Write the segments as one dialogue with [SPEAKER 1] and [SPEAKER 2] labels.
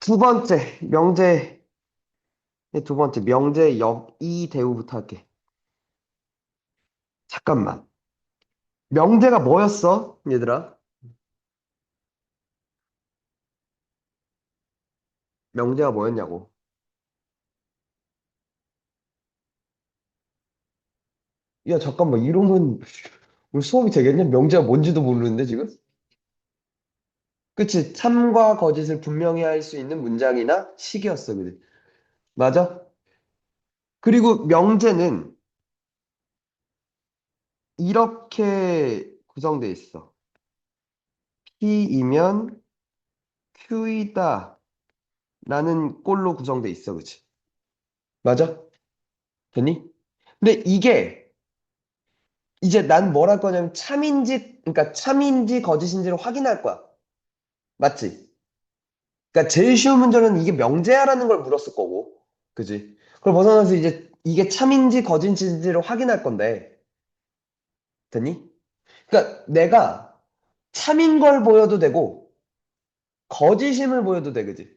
[SPEAKER 1] 두 번째, 명제, 두 번째, 명제 역이 대우부터 할게. 잠깐만. 명제가 뭐였어, 얘들아? 명제가 뭐였냐고. 야, 잠깐만, 이러면 우리 수업이 되겠냐? 명제가 뭔지도 모르는데, 지금? 그치? 참과 거짓을 분명히 할 수 있는 문장이나 식이었어, 그지? 맞아? 그리고 명제는 이렇게 구성돼 있어. P이면 Q이다. 라는 꼴로 구성돼 있어, 그치? 맞아? 됐니? 근데 이게 이제 난 뭘 할 거냐면 그러니까 참인지 거짓인지를 확인할 거야. 맞지? 그러니까 제일 쉬운 문제는 이게 명제야라는 걸 물었을 거고. 그지? 그걸 벗어나서 이제 이게 참인지 거짓인지를 확인할 건데. 됐니? 그러니까 내가 참인 걸 보여도 되고 거짓임을 보여도 돼. 그지?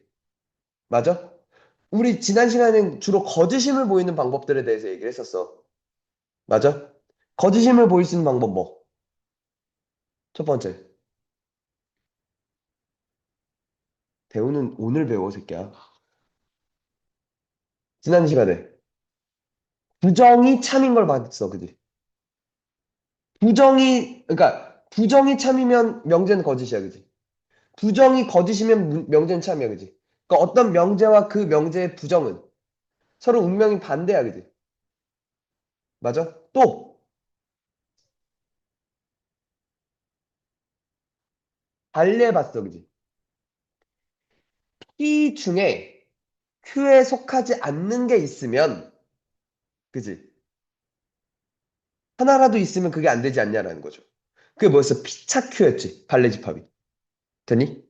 [SPEAKER 1] 맞아? 우리 지난 시간에는 주로 거짓임을 보이는 방법들에 대해서 얘기를 했었어. 맞아? 거짓임을 보일 수 있는 방법 뭐? 첫 번째. 배우는 오늘 배워, 새끼야. 지난 시간에. 부정이 참인 걸 봤어, 그지? 그러니까, 부정이 참이면 명제는 거짓이야, 그지? 부정이 거짓이면 명제는 참이야, 그지? 그러니까 어떤 명제와 그 명제의 부정은 서로 운명이 반대야, 그지? 맞아? 또, 반대해봤어, 그지? P 중에 Q에 속하지 않는 게 있으면, 그지? 하나라도 있으면 그게 안 되지 않냐라는 거죠. 그게 뭐였어? P차 Q였지, 반례 집합이. 됐니?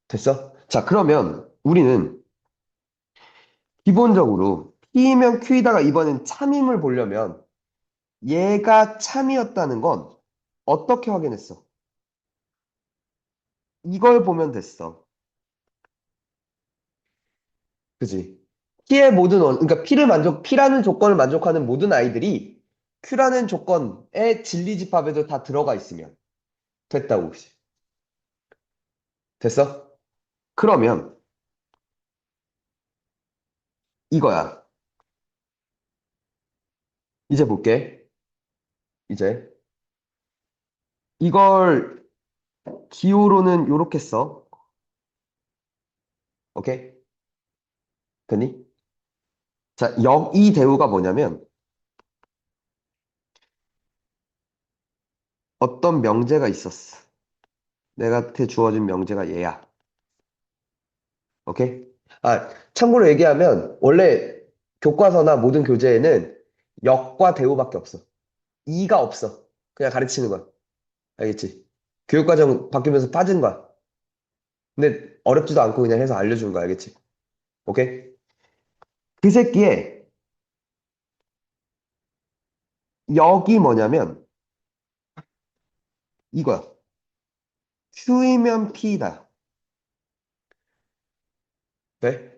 [SPEAKER 1] 됐어? 자, 그러면 우리는 기본적으로 P이면 Q이다가 이번엔 참임을 보려면 얘가 참이었다는 건 어떻게 확인했어? 이걸 보면 됐어. 그지? 그러니까 P라는 조건을 만족하는 모든 아이들이 Q라는 조건의 진리집합에도 다 들어가 있으면 됐다고, 그지? 됐어? 그러면 이거야. 이제 볼게. 이제. 이걸 기호로는 요렇게 써. 오케이? 됐니? 자, 역이 대우가 뭐냐면 어떤 명제가 있었어. 내가한테 주어진 명제가 얘야. 오케이? 아, 참고로 얘기하면 원래 교과서나 모든 교재에는 역과 대우밖에 없어. 이가 없어. 그냥 가르치는 거야. 알겠지? 교육과정 바뀌면서 빠진 거야. 근데 어렵지도 않고 그냥 해서 알려주는 거야. 알겠지? 오케이? 그 새끼의 역이 뭐냐면 이거야. Q이면 P다. 네?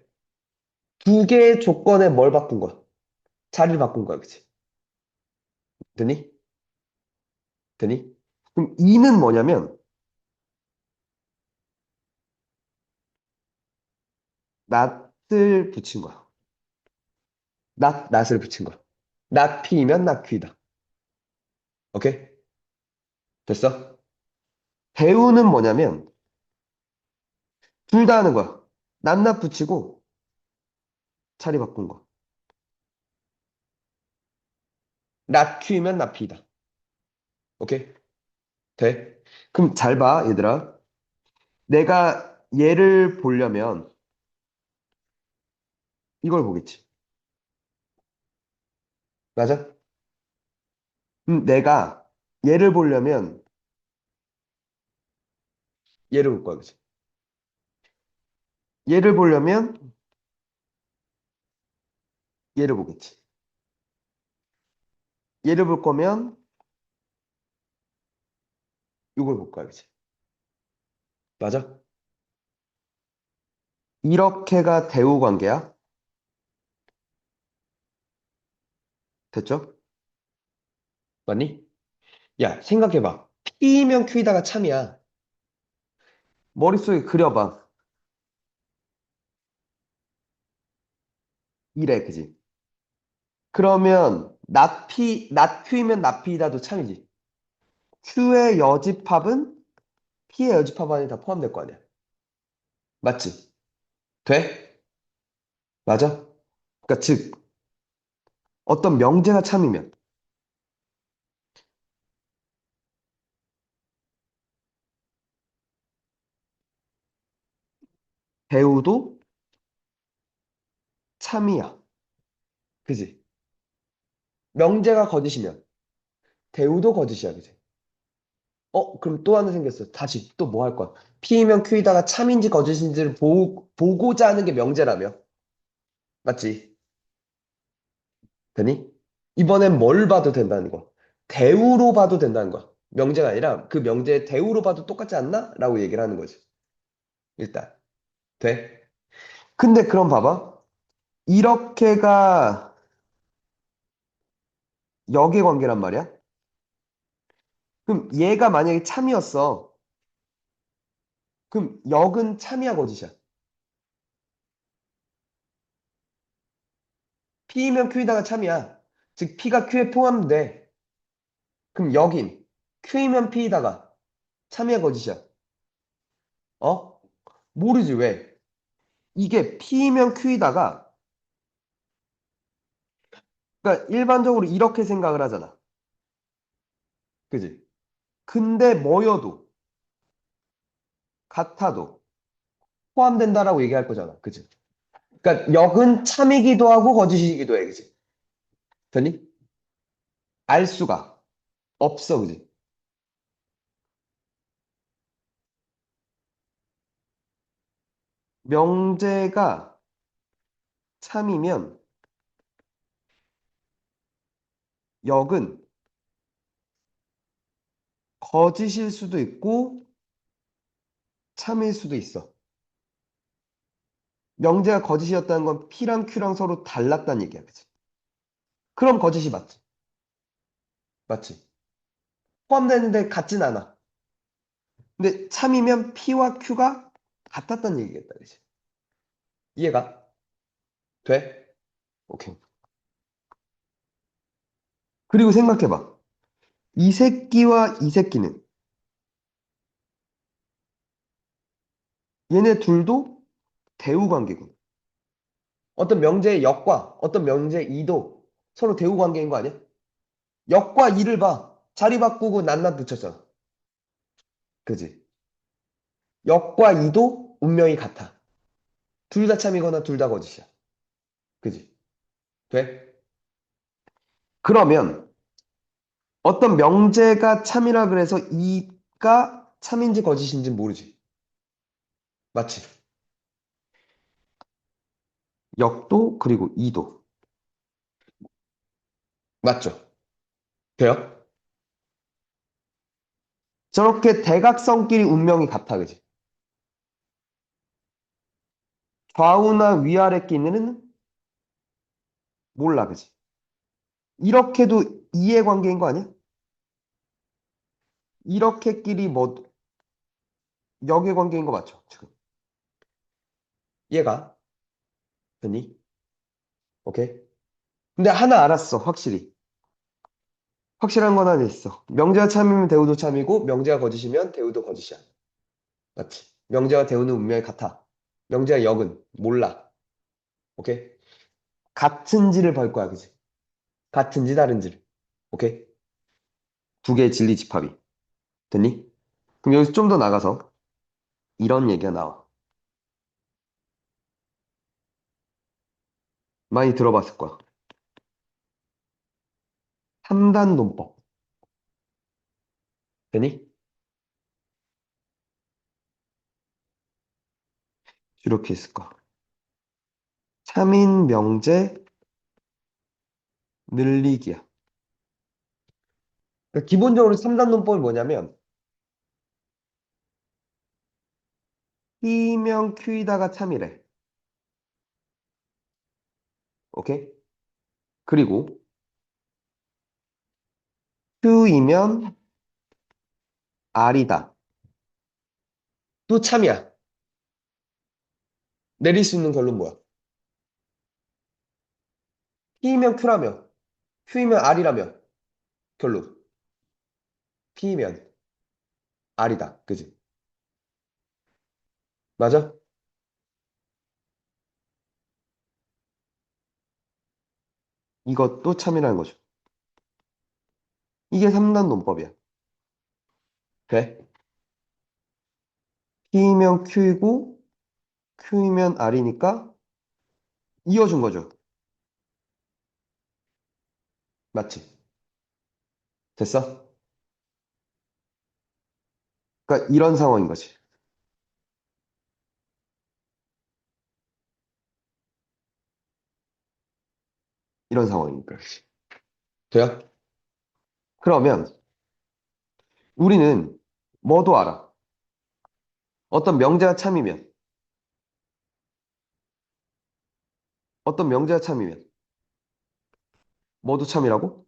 [SPEAKER 1] 두 개의 조건에 뭘 바꾼 거야? 자리를 바꾼 거야. 그치? 되니? 되니? 그럼 이는 뭐냐면 낫을 붙인 거야. 낫을 붙인 거야. 낫 P이면 낫 Q이다. 오케이? 됐어? 배우는 뭐냐면 둘 다 하는 거야. 낫 붙이고 자리 바꾼 거. 낫 Q이면 낫 P다. 오케이? 돼? 그럼 잘 봐, 얘들아. 내가 얘를 보려면 이걸 보겠지. 맞아? 내가 얘를 보려면 얘를 볼 거야, 그치? 얘를 보려면 얘를 보겠지. 얘를 볼 거면 이걸 볼 거야, 그치? 맞아? 이렇게가 대우 관계야? 됐죠? 맞니? 야, 생각해봐. P면 Q이다가 참이야. 머릿속에 그려봐. 이래, 그지? 그러면 낫 Q이면 낫 P이다도 참이지. Q의 여집합은 P의 여집합 안에 다 포함될 거 아니야. 맞지? 돼? 맞아? 그러니까 즉 어떤 명제가 참이면 배우도 참이야. 그지? 명제가 거짓이면 대우도 거짓이야. 그지? 그럼 또 하나 생겼어. 다시 또 뭐 할 거야? P이면 Q이다가 참인지 거짓인지를 보고자 하는 게 명제라며. 맞지? 되니? 이번엔 뭘 봐도 된다는 거. 대우로 봐도 된다는 거야. 명제가 아니라 그 명제의 대우로 봐도 똑같지 않나? 라고 얘기를 하는 거지. 일단. 돼? 근데 그럼 봐봐. 이렇게가 역의 관계란 말이야? 그럼 얘가 만약에 참이었어. 그럼 역은 참이야, 거짓이야? P이면 Q이다가 참이야. 즉, P가 Q에 포함돼. 그럼 여긴 Q이면 P이다가 참이야, 거짓이야? 어? 모르지, 왜? 이게 P이면 Q이다가, 그러니까 일반적으로 이렇게 생각을 하잖아. 그지? 근데 뭐여도, 같아도 포함된다라고 얘기할 거잖아. 그지? 그러니까 역은 참이기도 하고 거짓이기도 해. 그지? 되니? 알 수가 없어. 그지? 명제가 참이면 역은 거짓일 수도 있고 참일 수도 있어. 명제가 거짓이었다는 건 P랑 Q랑 서로 달랐다는 얘기야. 그치? 그럼 거짓이 맞지. 맞지? 포함되는데 같진 않아. 근데 참이면 P와 Q가 같았다는 얘기겠다. 그치? 이해가 돼? 오케이. 그리고 생각해봐. 이 새끼와 이 새끼는 얘네 둘도 대우 관계고 어떤 명제의 역과 어떤 명제의 이도 서로 대우 관계인 거 아니야? 역과 이를 봐. 자리 바꾸고 낱낱 붙였잖아. 그지? 역과 이도 운명이 같아. 둘 다 참이거나 둘 다 거짓이야. 그지? 돼? 그러면 어떤 명제가 참이라 그래서 이가 참인지 거짓인지 모르지. 맞지? 역도 그리고 이도. 맞죠? 돼요? 저렇게 대각선끼리 운명이 같아. 그지? 좌우나 위아래 끼는 몰라. 그지? 이렇게도 이해관계인 거 아니야? 이렇게끼리 뭐 역의 관계인 거 맞죠? 지금. 이해가? 되니? 오케이? 근데 하나 알았어. 확실히. 확실한 건 하나 있어. 명제가 참이면 대우도 참이고 명제가 거짓이면 대우도 거짓이야. 맞지? 명제와 대우는 운명이 같아. 명제와 역은 몰라. 오케이? 같은지를 볼 거야, 그지? 같은지 다른지를. 오케이? 두 개의 진리 집합이. 됐니? 그럼 여기서 좀 더 나가서 이런 얘기가 나와. 많이 들어봤을 거야. 3단 논법. 되니? 이렇게 있을 거야. 3인 명제 늘리기야. 그러니까 기본적으로 3단 논법이 뭐냐면 P명 Q이다가 참이래. 오케이? 그리고 Q이면 R이다. 또 참이야. 내릴 수 있는 결론 뭐야? P면 Q라며. Q이면 R이라며. 결론. P면 R이다. 그지? 맞아? 이것도 참이라는 거죠. 이게 3단 논법이야. 그래? P면 Q이고 Q이면 R이니까 이어준 거죠. 맞지? 됐어? 그러니까 이런 상황인 거지. 이런 상황이니까. 돼요? 그러면 우리는 뭐도 알아. 어떤 명제가 참이면, 어떤 명제가 참이면, 뭐도 참이라고?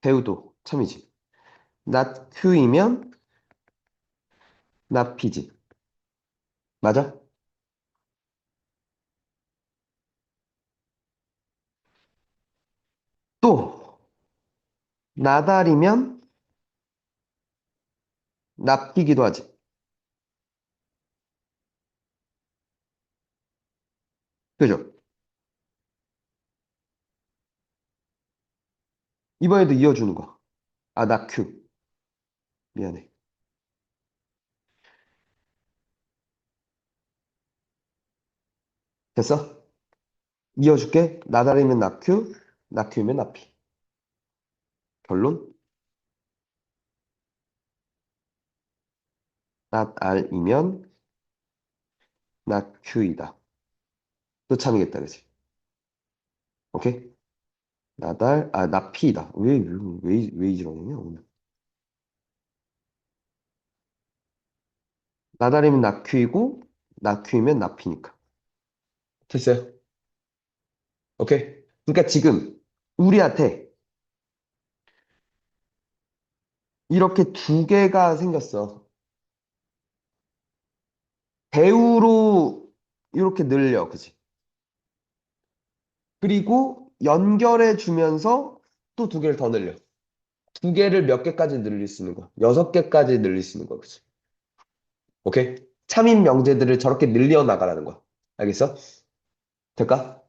[SPEAKER 1] 배우도 참이지. not Q이면 not P지. 맞아? 또, 나달이면 not P기도 하지. 그죠? 이번에도 이어주는 거. 아, not Q. 미안해. 됐어? 이어줄게. 나달이면 not Q, not Q면 not P. 결론? not R이면 not Q이다. 또 참이겠다, 그치? 오케이? not P이다. 왜 이러냐, 오늘. 나달이면 not Q이고, not Q이면 not P니까. 됐어요? 오케이? 그러니까 지금 우리한테 이렇게 두 개가 생겼어. 배우로 이렇게 늘려, 그지? 그리고 연결해 주면서 또 두 개를 더 늘려. 두 개를 몇 개까지 늘릴 수 있는 거야? 6개까지 늘릴 수 있는 거야, 그지? 오케이? 참인 명제들을 저렇게 늘려 나가라는 거야. 알겠어? 될까?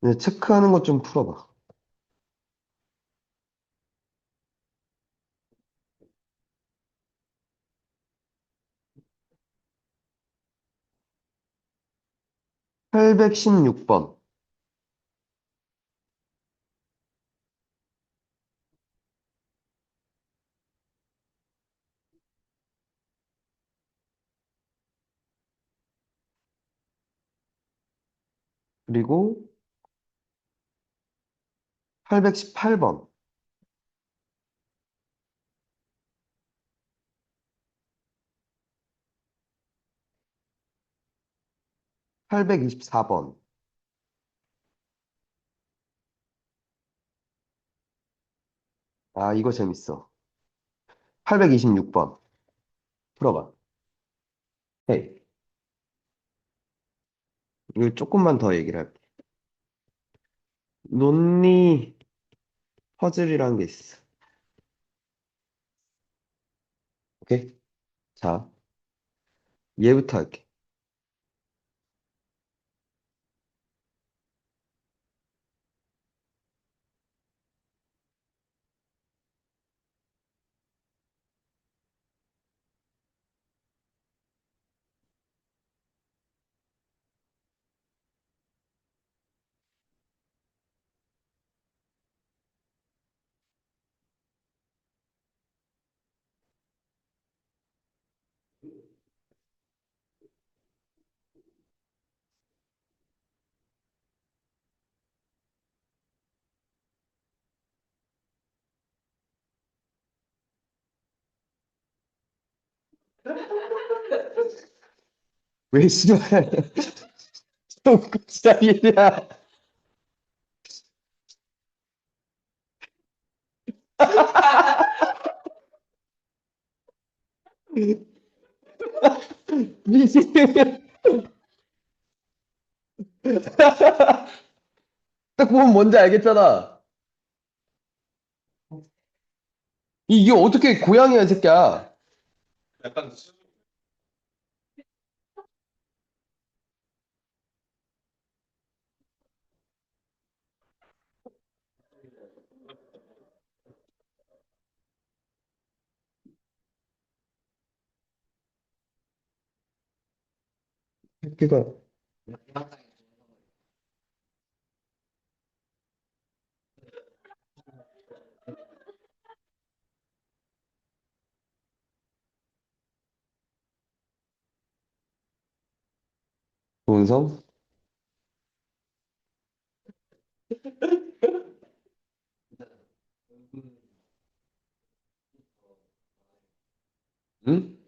[SPEAKER 1] 이제 체크하는 것 좀 풀어봐. 816번. 그리고 818번. 824번. 아, 이거 재밌어. 826번. 풀어봐. 헤이. 이거 조금만 더 얘기를 할게. 논리 퍼즐이라는 게 있어. 오케이? 자, 얘부터 할게. 왜 씨발 손가락이냐? 미친. 딱 보면 뭔지 알겠잖아. 이게 어떻게 고양이야, 이 새끼야. 새끼가 좋은 성? 응?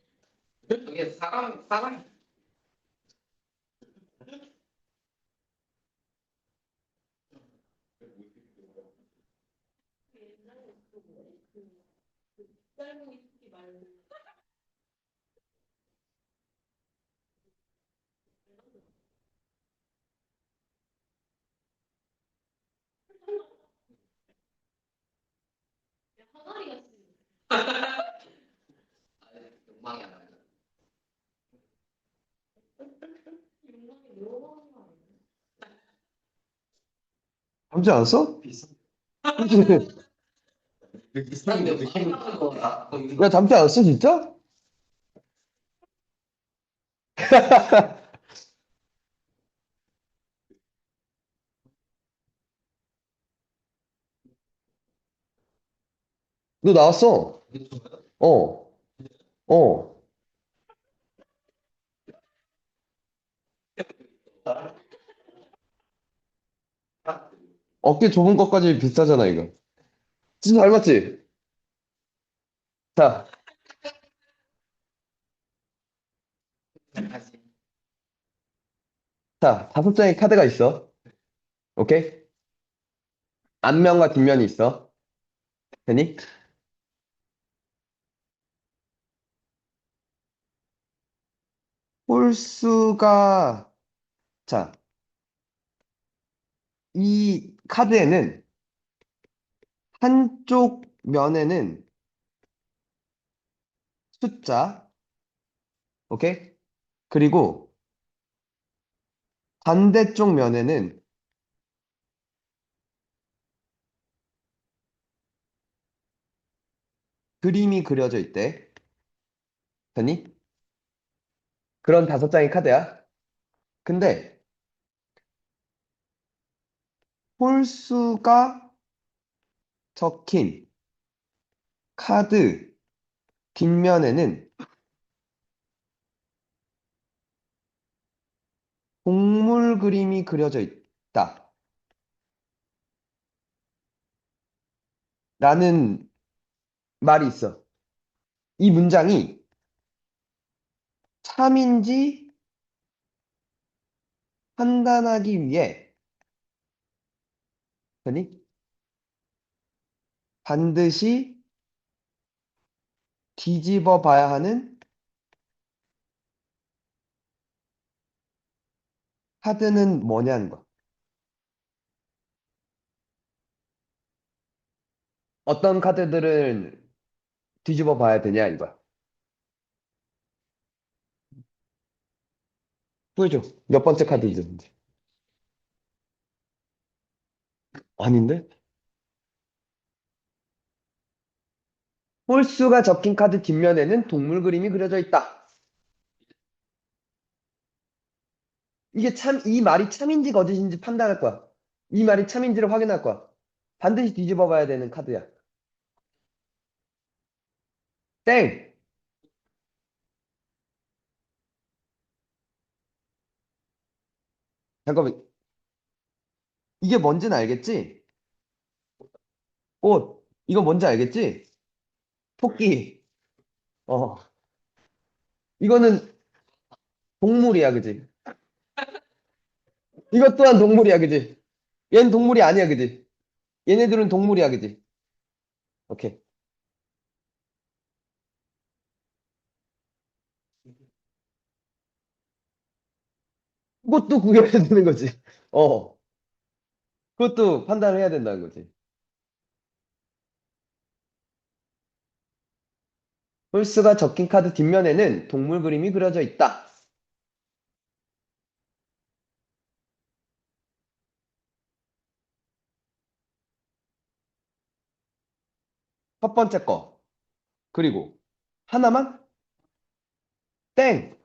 [SPEAKER 1] 닮지 않았어? 야, 닮지 않았어, 진짜? 너 나왔어. 어, 어. 어깨 좁은 것까지 비슷하잖아, 이거. 진짜 닮았지? 자, 자, 다섯 장의 카드가 있어. 오케이? 앞면과 뒷면이 있어. 되니? 홀수가, 자, 이 카드에는 한쪽 면에는 숫자, 오케이? 그리고 반대쪽 면에는 그림이 그려져 있대. 되니? 그런 다섯 장의 카드야. 근데 홀수가 적힌 카드 뒷면에는 동물 그림이 그려져 있다. 라는 말이 있어. 이 문장이 참인지 판단하기 위해, 되니? 반드시 뒤집어 봐야 하는 카드는 뭐냐는 거. 어떤 카드들을 뒤집어 봐야 되냐, 이거야. 보여줘. 몇 번째 카드인지. 아닌데? 홀수가 적힌 카드 뒷면에는 동물 그림이 그려져 있다. 이게 참, 이 말이 참인지 거짓인지 판단할 거야. 이 말이 참인지를 확인할 거야. 반드시 뒤집어 봐야 되는 카드야. 땡! 잠깐만. 이게 뭔지는 알겠지? 옷. 이거 뭔지 알겠지? 토끼. 어. 이거는 동물이야, 그지? 이것 또한 동물이야, 그지? 얘는 동물이 아니야, 그지? 얘네들은 동물이야, 그지? 오케이. 그것도 구별해야 되는 거지. 어. 그것도 판단을 해야 된다는 거지. 홀수가 적힌 카드 뒷면에는 동물 그림이 그려져 있다. 첫 번째 거. 그리고 하나만? 땡!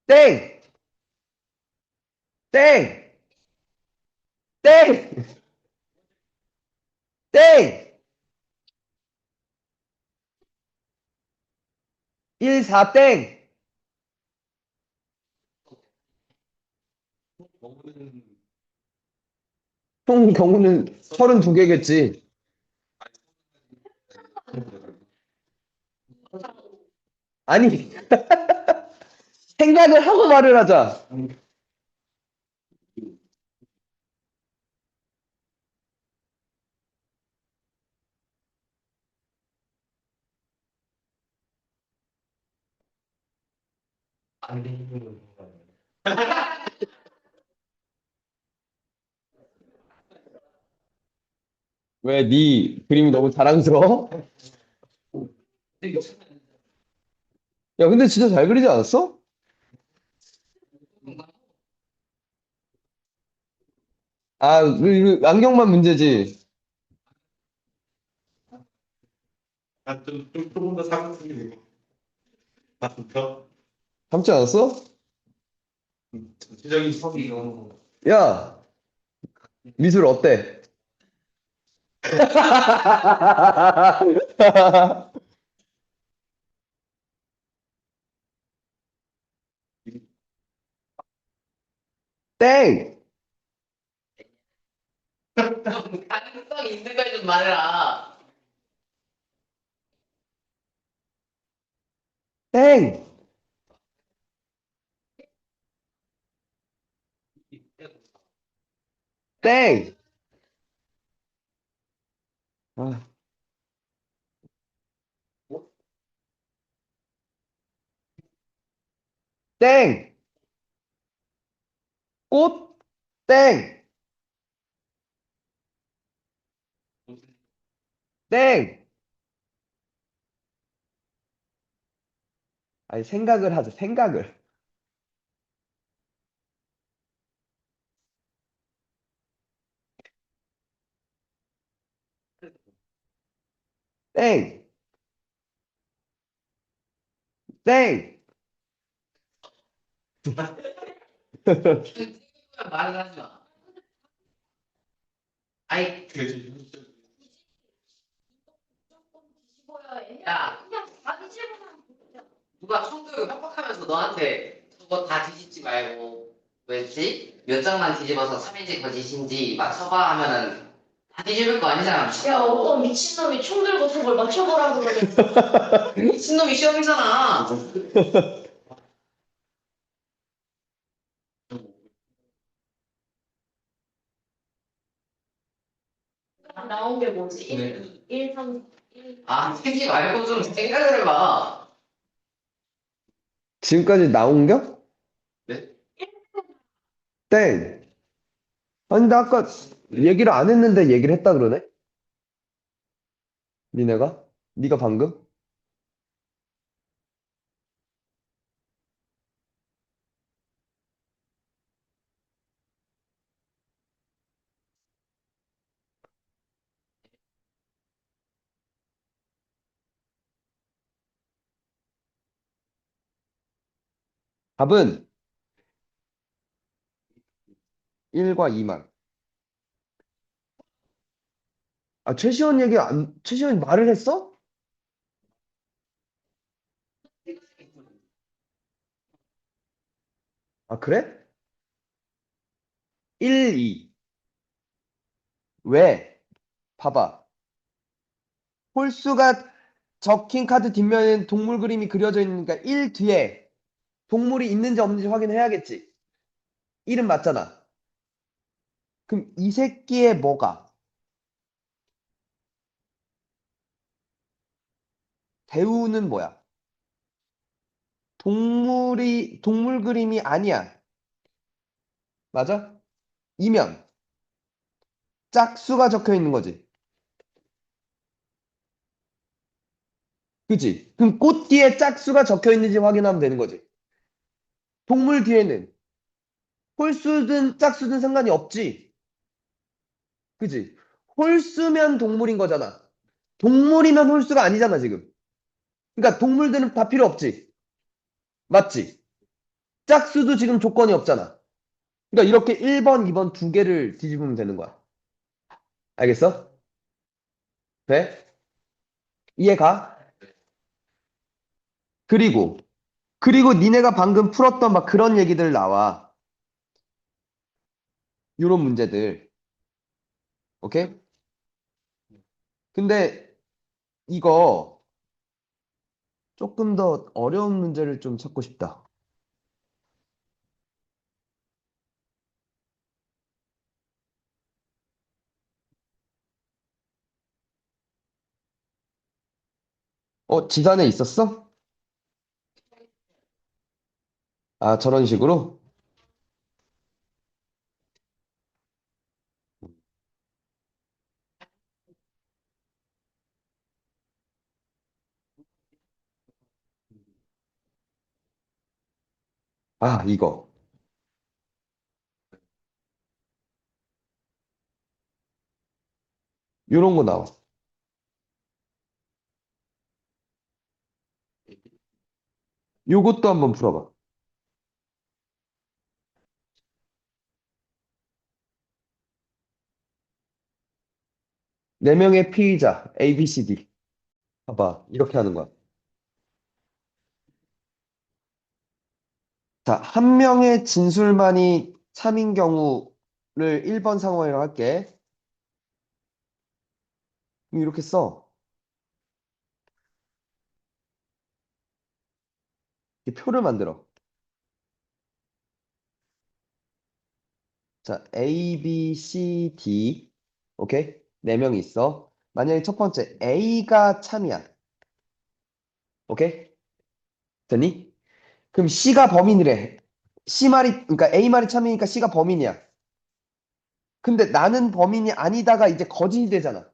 [SPEAKER 1] 땡! 땡! 땡! 땡! 1, 4, 땡! 총 경우는 32개겠지. 아니, 생각을 하고 말을 하자. 왜 네 그림이 너무 자랑스러워? 야, 근데 진짜 잘 그리지 않았어? 아, 안경만 문제지.
[SPEAKER 2] 조금 더 사각지대 맞죠?
[SPEAKER 1] 닮지 않았어?
[SPEAKER 2] 전체적인 선이 너무
[SPEAKER 1] 야, 미술 어때? 땡!
[SPEAKER 3] 가능성 있는 걸 좀 말해라.
[SPEAKER 1] 땡! 땡! 아, 땡! 꽃? 땡! 땡! 아니, 생각을 하자, 생각을. 땡! 땡!
[SPEAKER 3] 말을 하지 마. 아이, 야, 누가 청소를 협박하면서 너한테 저거 다 뒤집지 말고, 왜지? 몇 장만 뒤집어서 3인지 거짓인지 맞춰봐 하면은 다 뒤집을 거 아니잖아.
[SPEAKER 4] 야, 어떤 미친놈이 총 들고 저걸 맞춰보라 그러네.
[SPEAKER 3] 미친놈이 시험이잖아.
[SPEAKER 4] 나온 게 뭐지?
[SPEAKER 3] 네.
[SPEAKER 4] 1, 1, 3, 1.
[SPEAKER 3] 아, 새끼 말고 좀 생각을 해봐.
[SPEAKER 1] 지금까지 나온 겨?
[SPEAKER 3] 네?
[SPEAKER 1] 땡! 아니, 나 아까 얘기를 안 했는데 얘기를 했다 그러네? 니네가? 니가 방금? 답은 1과 2만. 아, 최시원 말을 했어? 아, 그래? 1, 2. 왜? 봐봐. 홀수가 적힌 카드 뒷면에는 동물 그림이 그려져 있으니까 1 뒤에 동물이 있는지 없는지 확인해야겠지. 1은 맞잖아. 그럼 이 새끼의 뭐가? 대우는 뭐야? 동물 그림이 아니야. 맞아? 이면 짝수가 적혀 있는 거지. 그치? 그럼 꽃 뒤에 짝수가 적혀 있는지 확인하면 되는 거지. 동물 뒤에는 홀수든 짝수든 상관이 없지. 그치? 홀수면 동물인 거잖아. 동물이면 홀수가 아니잖아, 지금. 그러니까 동물들은 다 필요 없지. 맞지? 짝수도 지금 조건이 없잖아. 그러니까 이렇게 1번, 2번 두 개를 뒤집으면 되는 거야. 알겠어? 돼? 이해가? 그리고, 그리고 니네가 방금 풀었던 막 그런 얘기들 나와. 요런 문제들. 오케이? 근데 이거 조금 더 어려운 문제를 좀 찾고 싶다. 지산에 있었어? 아, 저런 식으로? 아, 이거. 요런 거 나와. 요것도 한번 풀어봐. 네 명의 피의자, A, B, C, D. 봐봐. 이렇게 하는 거야. 자, 한 명의 진술만이 참인 경우를 1번 상황이라고 할게. 그럼 이렇게 써. 이 표를 만들어. 자, A, B, C, D. 오케이? 네 명이 있어. 만약에 첫 번째 A가 참이야. 오케이? 됐니? 그럼 C가 범인이래. 그러니까 A 말이 참이니까 C가 범인이야. 근데 나는 범인이 아니다가 이제 거짓이 되잖아.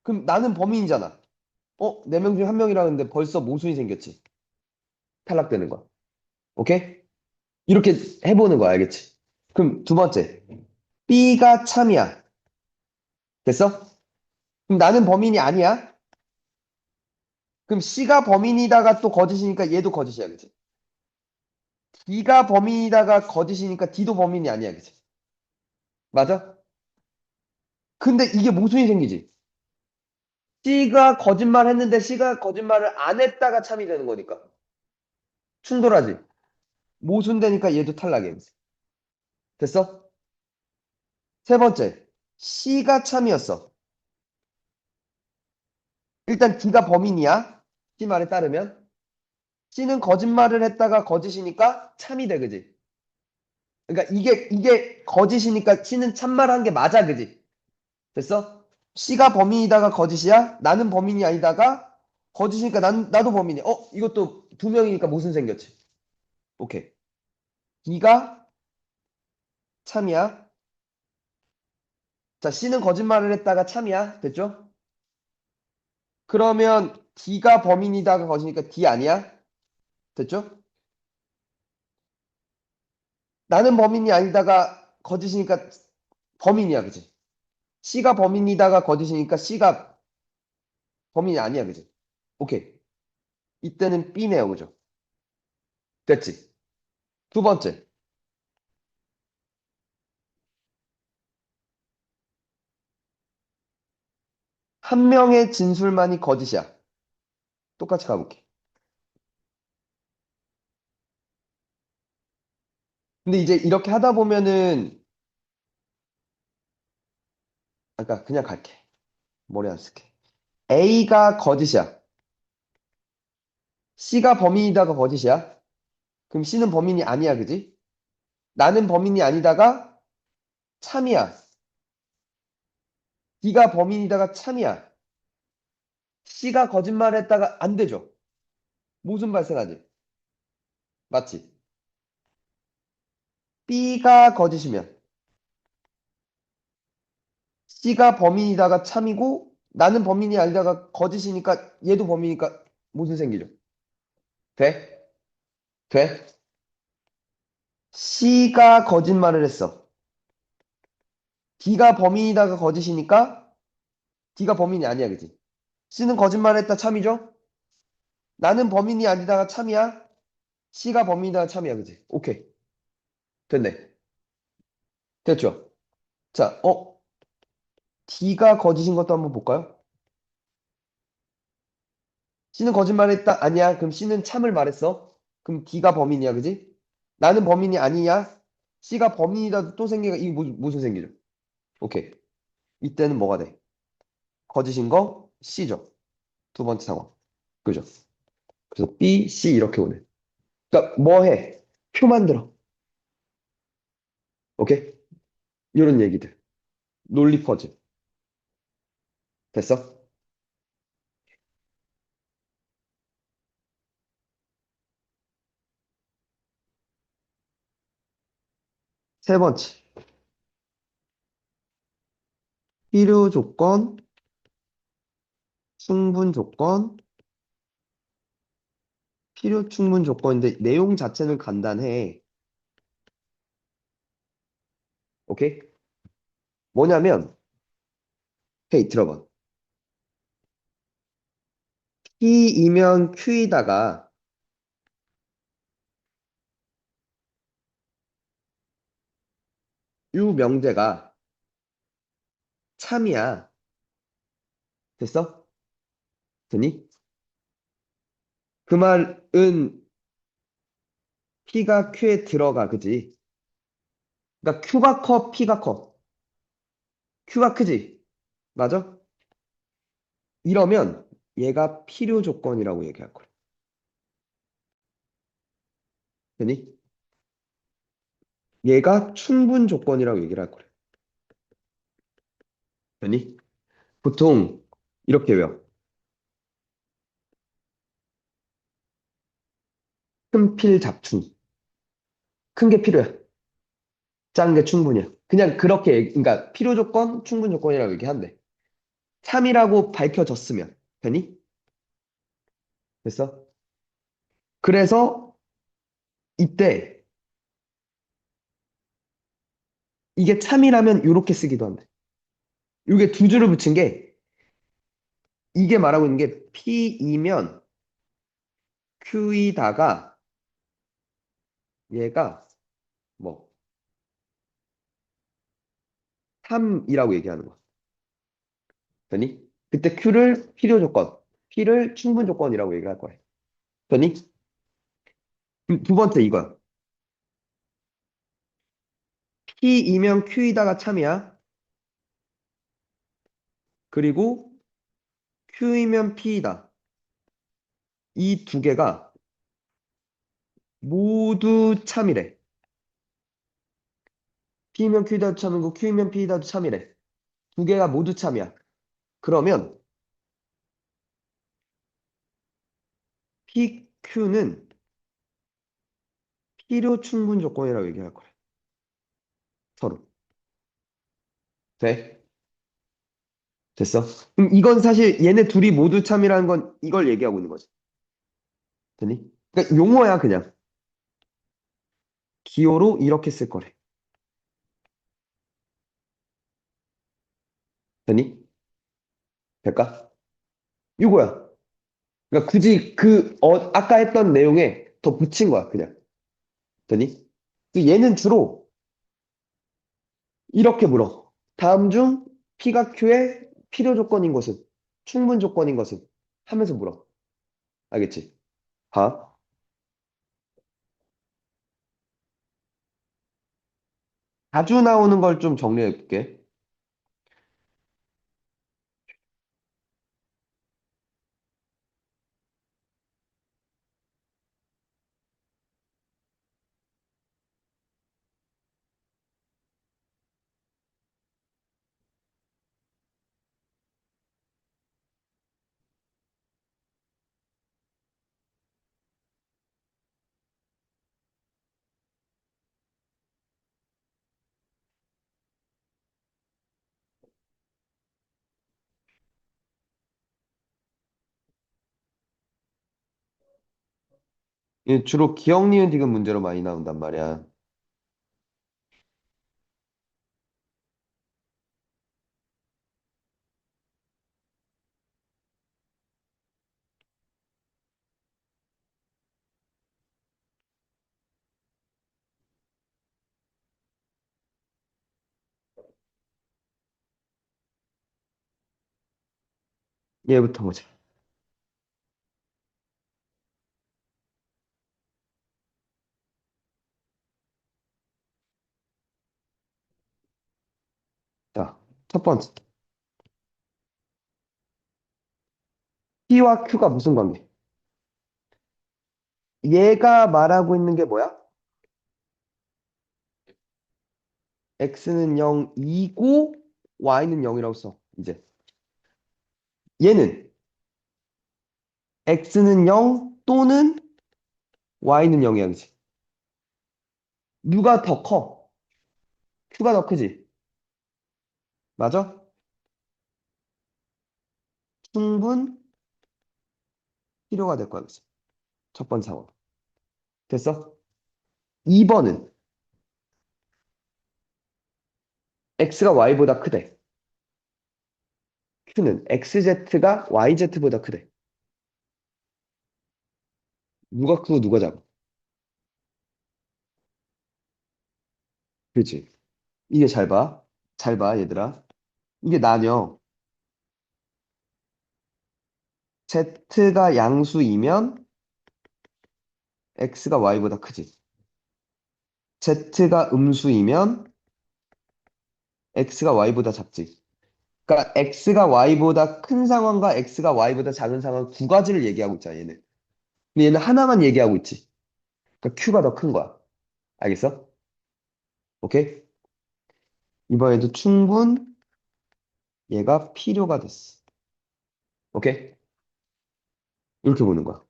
[SPEAKER 1] 그럼 나는 범인이잖아. 네 명 중에 한 명이라는데 벌써 모순이 생겼지. 탈락되는 거야. 오케이? 이렇게 해보는 거야. 알겠지? 그럼 두 번째. B가 참이야. 됐어? 그럼 나는 범인이 아니야. 그럼 C가 범인이다가 또 거짓이니까 얘도 거짓이야. 그치? D가 범인이다가 거짓이니까 D도 범인이 아니야. 그치? 맞아? 근데 이게 모순이 생기지. C가 거짓말 했는데 C가 거짓말을 안 했다가 참이 되는 거니까. 충돌하지. 모순되니까 얘도 탈락이야. 그치? 됐어? 세 번째. C가 참이었어. 일단 D가 범인이야. C 말에 따르면. C는 거짓말을 했다가 거짓이니까 참이 돼, 그지? 그러니까 이게 거짓이니까 C는 참말한 게 맞아, 그지? 됐어? C가 범인이다가 거짓이야? 나는 범인이 아니다가 거짓이니까 나도 범인이야. 이것도 두 명이니까 모순 생겼지. 오케이. D가 참이야. 자, C는 거짓말을 했다가 참이야. 됐죠? 그러면 D가 범인이다가 거짓이니까 D 아니야? 됐죠? 나는 범인이 아니다가 거짓이니까 범인이야, 그지? C가 범인이다가 거짓이니까 C가 범인이 아니야, 그지? 오케이. 이때는 B네요, 그죠? 됐지? 두 번째. 한 명의 진술만이 거짓이야. 똑같이 가볼게. 근데 이제 이렇게 하다 보면은, 아까 그냥 갈게. 머리 안 쓸게. A가 거짓이야. C가 범인이다가 거짓이야. 그럼 C는 범인이 아니야, 그지? 나는 범인이 아니다가 참이야. D가 범인이다가 참이야. C가 거짓말했다가 안 되죠. 모순 발생하지. 맞지? B가 거짓이면 C가 범인이다가 참이고 나는 범인이 아니다가 거짓이니까 얘도 범인이니까 모순 생기죠. 돼? 돼? C가 거짓말을 했어. D가 범인이다가 거짓이니까 D가 범인이 아니야, 그지? C는 거짓말했다 참이죠? 나는 범인이 아니다가 참이야. C가 범인이다가 참이야, 그지? 오케이. 됐네. 됐죠? 자, D가 거짓인 것도 한번 볼까요? C는 거짓말했다? 아니야. 그럼 C는 참을 말했어. 그럼 D가 범인이야, 그지? 나는 범인이 아니냐? C가 범인이다 또 생기가 이게 무슨 생기죠? 오케이. 이때는 뭐가 돼? 거짓인 거 C죠. 두 번째 상황. 그죠? 그래서 B, C 이렇게 오네. 그러니까 뭐 해? 표 만들어. 오케이? 이런 얘기들. 논리 퍼즐. 됐어? 세 번째. 필요 조건, 충분 조건, 필요 충분 조건인데 내용 자체는 간단해. 오케이? 뭐냐면, 헤이, 들어봐. P이면 Q이다가 유명제가 참이야. 됐어? 되니? 그 말은 P가 Q에 들어가, 그지? 그러니까 Q가 커, P가 커. Q가 크지? 맞아? 이러면 얘가 필요 조건이라고 얘기할 거야. 되니? 얘가 충분 조건이라고 얘기를 할 거야. 되니? 보통 이렇게 외워. 큰 필 잡충. 큰 게 필요해. 작은 게 충분이야. 그냥 그렇게, 그러니까 필요 조건, 충분 조건이라고 얘기한대. 3이라고 밝혀졌으면. 되니? 됐어? 그래서 이때 이게 참이라면 이렇게 쓰기도 한대. 이게 두 줄을 붙인 게 이게 말하고 있는 게 P이면 Q이다가 얘가 뭐 3이라고 얘기하는 거야. 되니? 그때 Q를 필요 조건, P를 충분 조건이라고 얘기할 거야. 되니? 두 번째 이거야. P이면 Q이다가 참이야. 그리고 Q이면 P이다. 이 두 개가 모두 참이래. P면 Q이다도 참이고 Q면 P이다도 참이래. 두 개가 모두 참이야. 그러면 PQ는 필요 충분 조건이라고 얘기할 거야. 서로. 돼? 됐어? 그럼 이건 사실 얘네 둘이 모두 참이라는 건 이걸 얘기하고 있는 거지. 되니? 그러니까 용어야 그냥. 기호로 이렇게 쓸 거래. 되니? 될까? 이거야. 그러니까 굳이 아까 했던 내용에 더 붙인 거야, 그냥. 되니? 얘는 주로 이렇게 물어. 다음 중 P가 Q의 필요 조건인 것은, 충분 조건인 것은 하면서 물어. 알겠지? 봐. 자주 나오는 걸 좀 정리해 볼게. 이게 주로 기억, 니은, 디귿 문제로 많이 나온단 말이야. 얘부터 보자. 자, 첫 번째. P와 Q가 무슨 관계? 얘가 말하고 있는 게 뭐야? X는 0이고 Y는 0이라고 써. 이제 얘는 X는 0 또는 Y는 0이야, 그치? 누가 더 커? Q가 더 크지? 맞아? 충분 필요가 될 거야, 그치? 첫 번째 상황. 됐어? 2번은 X가 Y보다 크대. Q는 XZ가 YZ보다 크대. 누가 크고 누가 작아? 그치? 이게 잘 봐. 잘 봐, 얘들아. 이게 나뉘어. Z가 양수이면 X가 Y보다 크지. Z가 음수이면 X가 Y보다 작지. 그러니까 X가 Y보다 큰 상황과 X가 Y보다 작은 상황 두 가지를 얘기하고 있잖아, 얘는. 근데 얘는 하나만 얘기하고 있지. 그러니까 Q가 더 큰 거야. 알겠어? 오케이? 이번에도 충분 얘가 필요가 됐어. 오케이? 이렇게 보는 거야.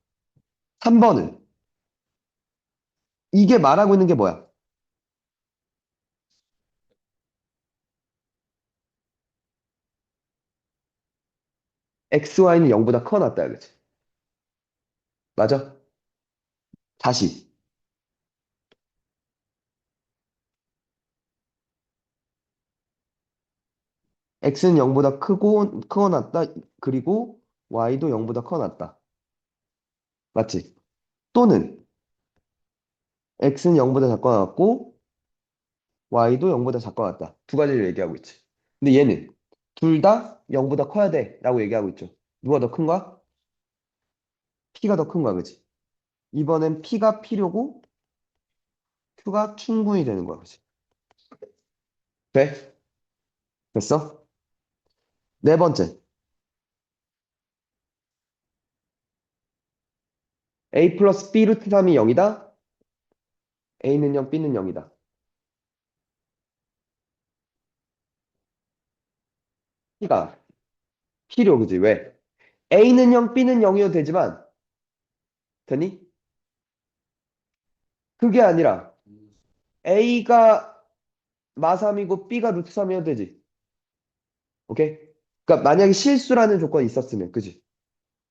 [SPEAKER 1] 3번은 이게 말하고 있는 게 뭐야? XY는 0보다 커 낫다, 그치? 맞아? 다시. X는 0보다 크고 낫다. 그리고 Y도 0보다 커 낫다. 맞지? 또는 X는 0보다 작거나 같고 Y도 0보다 작거나 같다. 두 가지를 얘기하고 있지. 근데 얘는 둘 다 0보다 커야 돼 라고 얘기하고 있죠. 누가 더 큰 거야? P가 더 큰 거야, 그치? 이번엔 P가 필요고 Q가 충분히 되는 거야, 그치? 돼? 됐어? 네 번째. A 플러스 B 루트 3이 0이다. A는 0, B는 0이다. P가 필요, 그지? 왜? A는 0, B는 0이어도 되지만 되니? 그게 아니라 A가 마3이고 B가 루트 3이어도 되지. 오케이? 그러니까 만약에 실수라는 조건이 있었으면, 그지?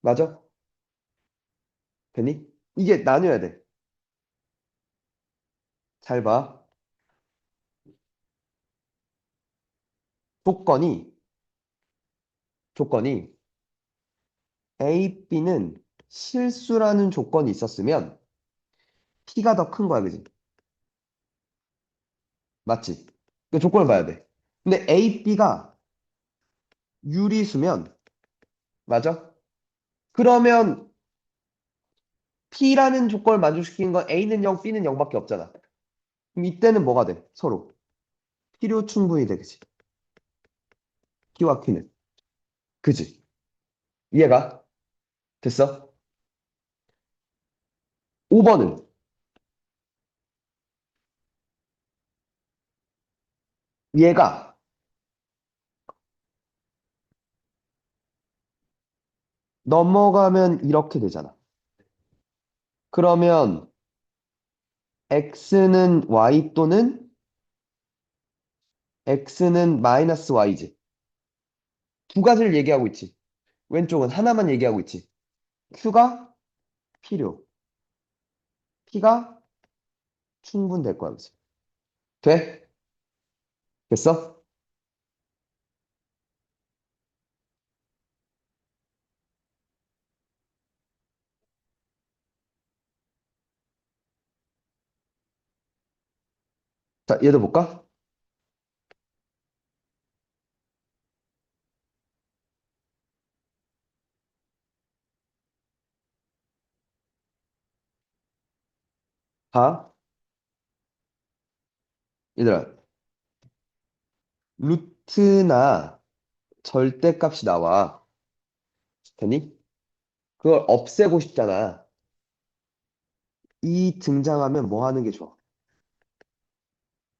[SPEAKER 1] 맞아? 되니? 이게 나뉘어야 돼. 잘 봐. 조건이, 조건이 A, B는 실수라는 조건이 있었으면 P가 더 큰 거야, 그지? 맞지? 그 조건을 봐야 돼. 근데 A, B가 유리수면, 맞아? 그러면 P라는 조건을 만족시키는 건 A는 0, B는 0밖에 없잖아. 그럼 이때는 뭐가 돼? 서로. 필요 충분히 돼, 그지? P와 Q는. 그지? 이해가? 됐어? 5번은 얘가 넘어가면 이렇게 되잖아. 그러면 x는 y 또는 x는 마이너스 y지. 두 가지를 얘기하고 있지. 왼쪽은 하나만 얘기하고 있지. q가 필요. P가 충분될 거야. 그치? 돼? 됐어? 자, 얘도 볼까? 봐. 얘들아, 루트나 절대값이 나와. 되니? 그걸 없애고 싶잖아. 이 등장하면 뭐 하는 게 좋아?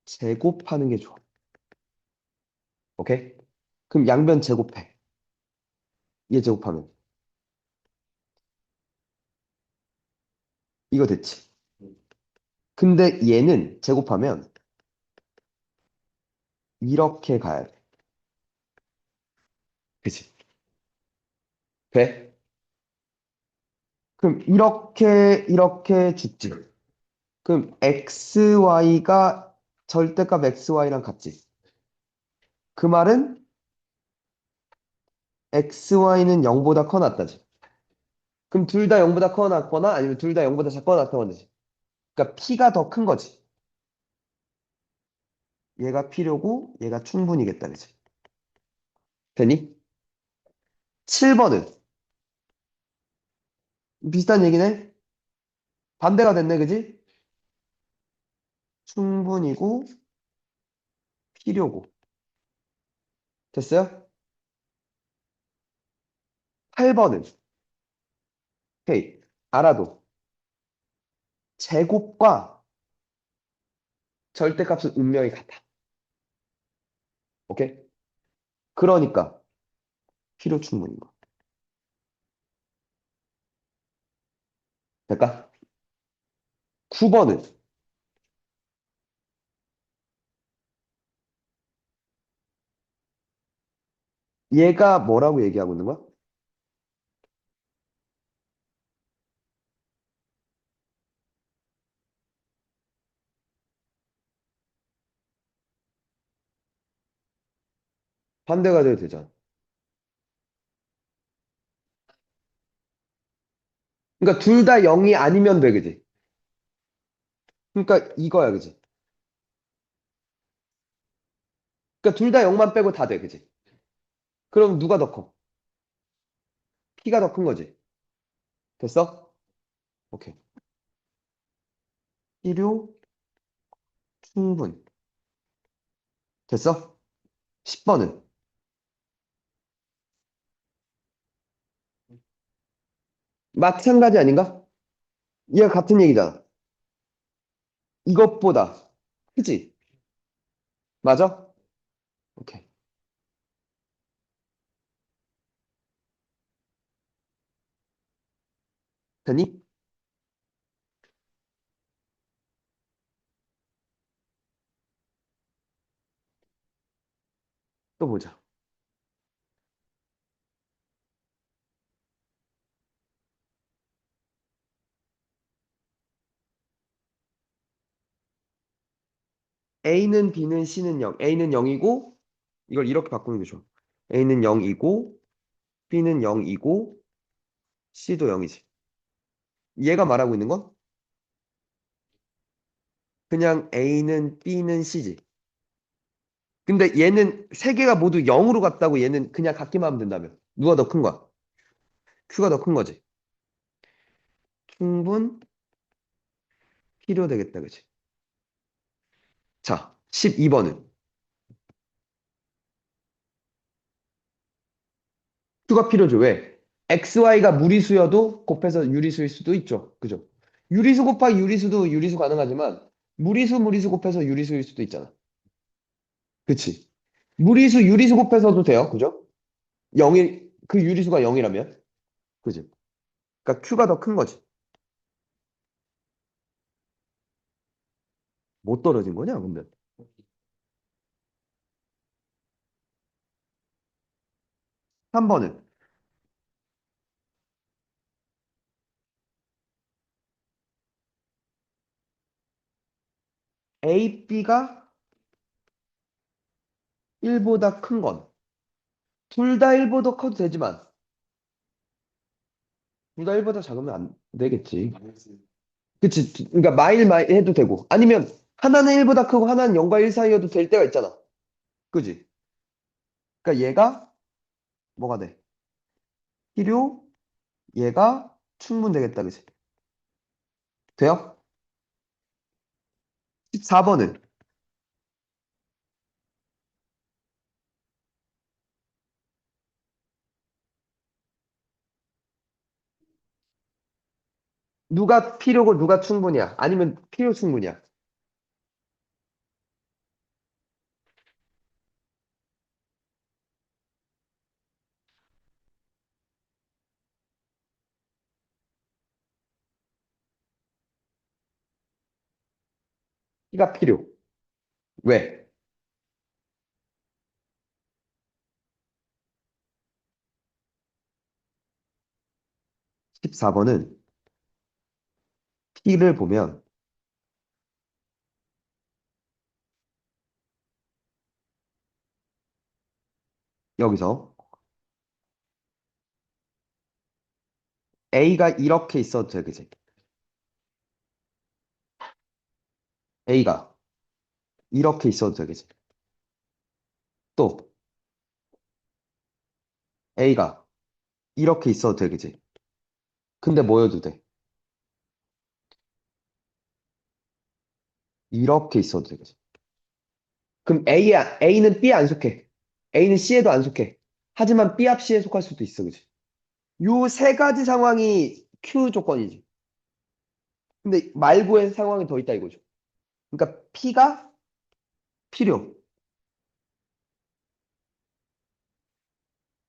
[SPEAKER 1] 제곱하는 게 좋아. 오케이? 그럼 양변 제곱해. 얘 제곱하면. 이거 됐지? 근데 얘는 제곱하면 이렇게 가야 돼. 그치? 돼? 그럼 이렇게 죽지. 그럼 xy가 절대값 xy랑 같지. 그 말은 xy는 0보다 커 낫다지. 그럼 둘 다 0보다 커 낫거나 아니면 둘 다 0보다 작거나 낫다는 거지. 그러니까 p가 더 큰 거지. 얘가 필요고 얘가 충분이겠다. 그치? 되니? 7번은 비슷한 얘기네. 반대가 됐네. 그지? 충분이고 필요고. 됐어요? 8번은 헤이 알아도 제곱과 절대값은 운명이 같아. 오케이? 그러니까 필요 충분인 거. 될까? 9번은 얘가 뭐라고 얘기하고 있는 거야? 반대가 돼도 되잖아. 그러니까 둘 다 0이 아니면 돼, 그지? 그러니까 이거야, 그지? 그러니까 둘 다 0만 빼고 다 돼, 그지? 그럼 누가 더 커? P가 더 큰 거지. 됐어? 오케이. 필요, 충분. 됐어? 10번은 마찬가지 아닌가? 얘가 같은 얘기잖아. 이것보다 크지? 맞아? 오케이. 되니? 또 보자. A는 B는 C는 0. A는 0이고, 이걸 이렇게 바꾸는 게 좋아. A는 0이고, B는 0이고, C도 0이지. 얘가 말하고 있는 건 그냥 A는 B는 C지. 근데 얘는 세 개가 모두 0으로 갔다고 얘는 그냥 같기만 하면 된다며. 누가 더 큰 거야? Q가 더 큰 거지. 충분 필요되겠다, 그치? 자, 12번은 Q가 필요죠. 왜? XY가 무리수여도 곱해서 유리수일 수도 있죠. 그죠? 유리수 곱하기 유리수도 유리수 가능하지만 무리수 곱해서 유리수일 수도 있잖아. 그치? 무리수 유리수 곱해서도 돼요. 그죠? 0일 그 유리수가 0이라면. 그지? 그러니까 Q가 더 큰 거지. 못 떨어진 거냐, 근데? 3번은 A, B가 1보다 큰 건. 둘 다 1보다 커도 되지만, 둘 다 1보다 작으면 안 되겠지.
[SPEAKER 2] 마이너스
[SPEAKER 1] 그치? 그러니까 마일 해도 되고. 아니면 하나는 1보다 크고 하나는 0과 1 사이여도 될 때가 있잖아. 그지? 그러니까 얘가 뭐가 돼? 필요, 얘가 충분되겠다. 그치? 돼요? 14번은 누가 필요고 누가 충분이야? 아니면 필요 충분이야? P가 필요. 왜? 14번은 P를 보면 여기서 A가 이렇게 있어도 돼. 그치? A가 이렇게 있어도 돼. 그치? 또 A가 이렇게 있어도 돼. 그치? 근데 뭐여도 돼? 이렇게 있어도 돼. 그치? 그럼 A는 B에 안 속해. A는 C에도 안 속해. 하지만 B 합 C에 속할 수도 있어. 그치? 요 세 가지 상황이 Q 조건이지. 근데 말고의 상황이 더 있다 이거죠. 그러니까 P가 필요,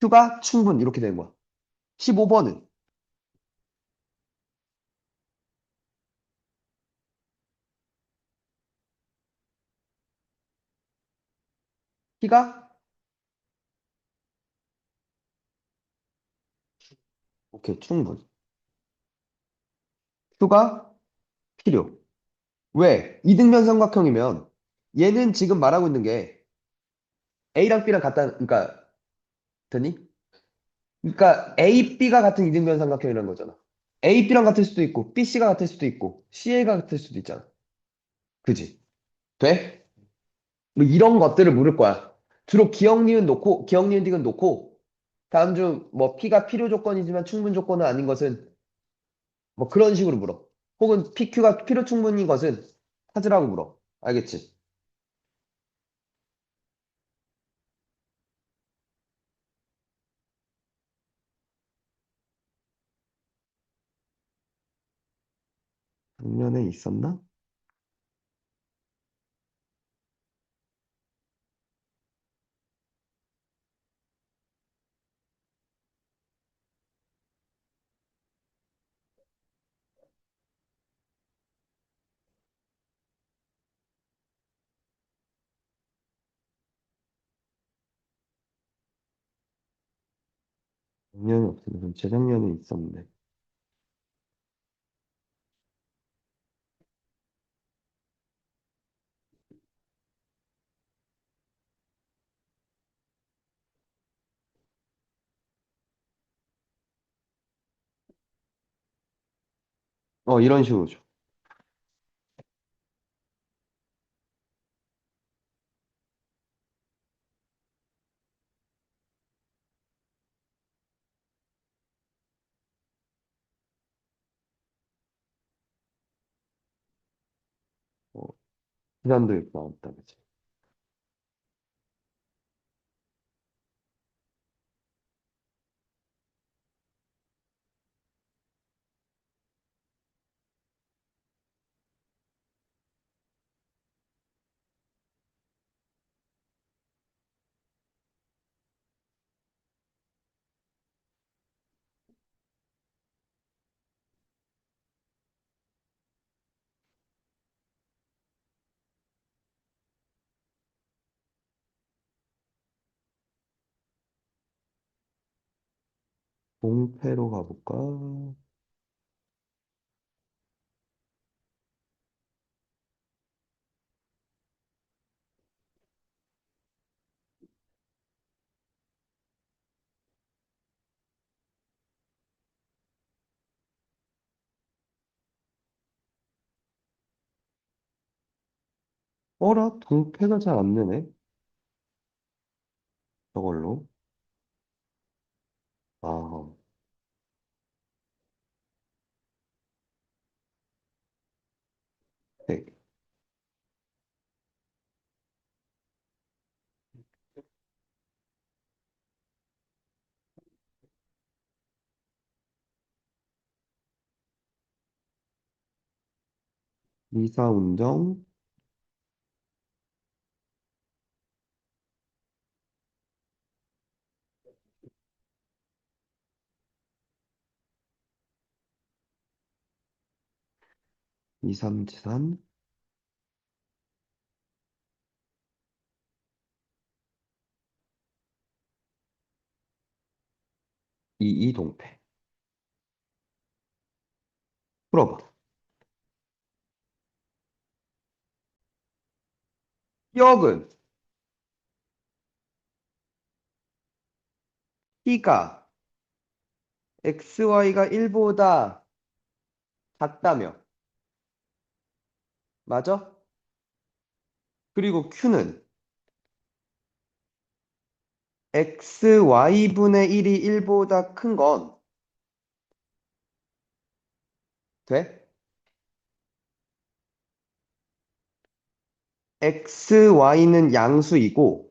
[SPEAKER 1] Q가 충분 이렇게 되는 거야. 15번은 P가 오케이 충분, Q가 필요. 왜? 이등변 삼각형이면 얘는 지금 말하고 있는 게 A랑 B랑 같다. 그러니까 되니? 그러니까 A, B가 같은 이등변 삼각형이라는 거잖아. A, B랑 같을 수도 있고 B, C가 같을 수도 있고 C, A가 같을 수도 있잖아. 그지? 돼? 뭐 이런 것들을 물을 거야. 주로 기억, 니은 놓고 기억, 니은, 디귿 놓고 다음 중 뭐 P가 필요 조건이지만 충분 조건은 아닌 것은 뭐 그런 식으로 물어. 혹은 PQ가 필요 충분인 것은 찾으라고 물어. 알겠지? 작년에 있었나? 작년에 없었나? 그럼 재작년에 있었네. 이런 식으로 줘. 어, 시간도 이렇게 나왔다. 그치? 봉패로 가볼까? 어라? 동패가 잘 안 되네. 저걸로. 아, 네. 2사 운정, 2, 3, 3, 2, 2동패. 풀어봐. 기억은 T가 XY가 1보다 작다며. 맞아? 그리고 Q는 XY분의 1이 1보다 큰 건 돼? XY는 양수이고,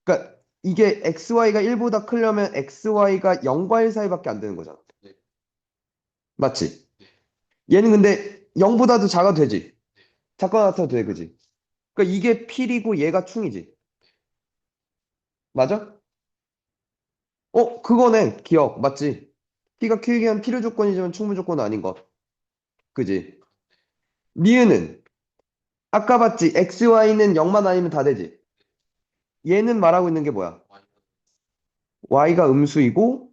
[SPEAKER 1] 그러니까 이게 XY가 1보다 크려면 XY가 0과 1 사이밖에 안 되는 거잖아.
[SPEAKER 2] 네.
[SPEAKER 1] 맞지?
[SPEAKER 2] 네.
[SPEAKER 1] 얘는 근데 0보다도 작아도 되지. 작거나 같아도 돼, 그지? 그러니까 이게 필이고 얘가 충이지. 맞아? 그거네. 기억. 맞지? P가 Q이기 한 필요 조건이지만 충분 조건은 아닌 것. 그지? 니은은 아까 봤지? XY는 0만 아니면 다 되지. 얘는 말하고 있는 게 뭐야? Y가 음수이고